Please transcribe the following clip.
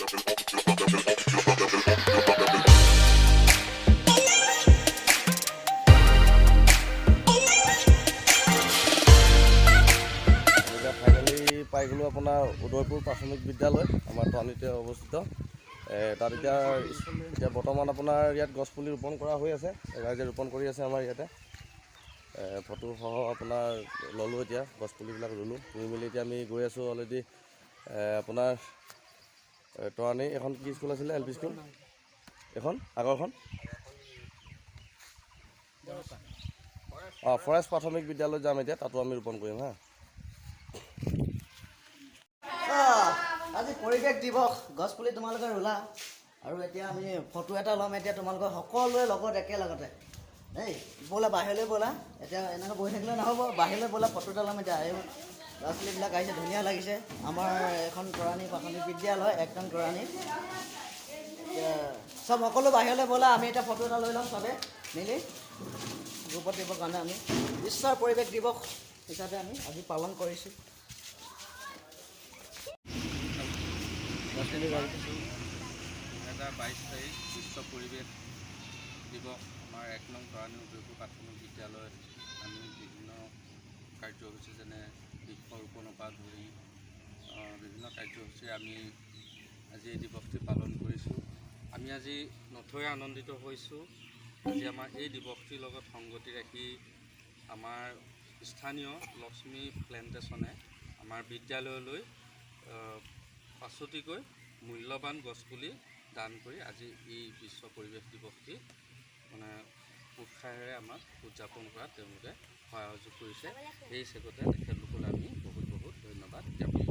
পাই গ'লোঁ আপোনাৰ উদয়পুৰ প্ৰাথমিক বিদ্যালয় আমাৰ টৰাণীতে অৱস্থিত। তাত এতিয়া বৰ্তমান আপোনাৰ ইয়াত গছপুলি ৰোপণ কৰা হৈ আছে, ৰাইজে ৰোপণ কৰি আছে আমাৰ ইয়াতে। ফটোসহ আপোনাৰ ল'লোঁ, এতিয়া গছপুলিবিলাক ৰুলোঁ, ৰুই মেলি এতিয়া আমি গৈ আছোঁ অলৰেডি আপোনাৰ টৰাণী এখন কি স্কুল আছিলে, LP স্কুল এখন আগৰখন ফৰেষ্ট প্ৰাথমিক বিদ্যালয়ত যাম এতিয়া, তাতো আমি ৰোপণ কৰিম হা। আজি পৰিৱেশ দিৱস, গছপুলি তোমালোকে ৰুলা আৰু এতিয়া আমি ফটো এটা ল'ম এতিয়া তোমালোকৰ সকলোৱে লগত একেলগতে দেই। ব'লা বাহিৰলৈ ব'লা, এতিয়া এনেকৈ বহি থাকিলে নহ'ব, বাহিৰলৈ ব'লা, ফটো এটা ল'ম এতিয়া। এই ল'ৰা ছোৱালীবিলাক আহিছে, ধুনীয়া লাগিছে। আমাৰ এখন টৰাণী প্ৰাথমিক বিদ্যালয়, একদম টৰাণী। চব সকলো বাহিৰলৈ ব'লা, আমি এতিয়া ফটো এটা লৈ ল'ম চবে মিলি। গ্ৰুপত দিবৰ কাৰণে আমি বিশ্বৰ পৰিৱেশ দিৱস হিচাপে আমি আজি পালন কৰিছোঁ। মাৰ্চ 2022 তাৰিখ বিশ্ব পৰিৱেশ দিৱস। আমাৰ 1 নং টৰাণী উদয়পুৰ প্ৰাথমিক বিদ্যালয়ত আমি বিভিন্ন কাৰ্যসূচী যেনে বৃক্ষৰোপণৰ পৰা ধৰি বিভিন্ন কাৰ্যসূচীৰে আমি আজি এই দিৱসটি পালন কৰিছোঁ। আমি আজি নথৈ আনন্দিত হৈছোঁ। আজি আমাৰ এই দিৱসটিৰ লগত সংগতি ৰাখি আমাৰ স্থানীয় লক্ষ্মী প্লেণ্টেশ্যনে আমাৰ বিদ্যালয়লৈ 5টিকৈ মূল্যৱান গছপুলি দান কৰি আজি এই বিশ্ব পৰিৱেশ দিৱসটি উৎসাহেৰে আমাক উদযাপন কৰাত তেওঁলোকে সহযোগ কৰিছে। এই চেগতে তেখেতলোকলৈ আমি বহুত বহুত ধন্যবাদ জ্ঞাপন কৰিছোঁ।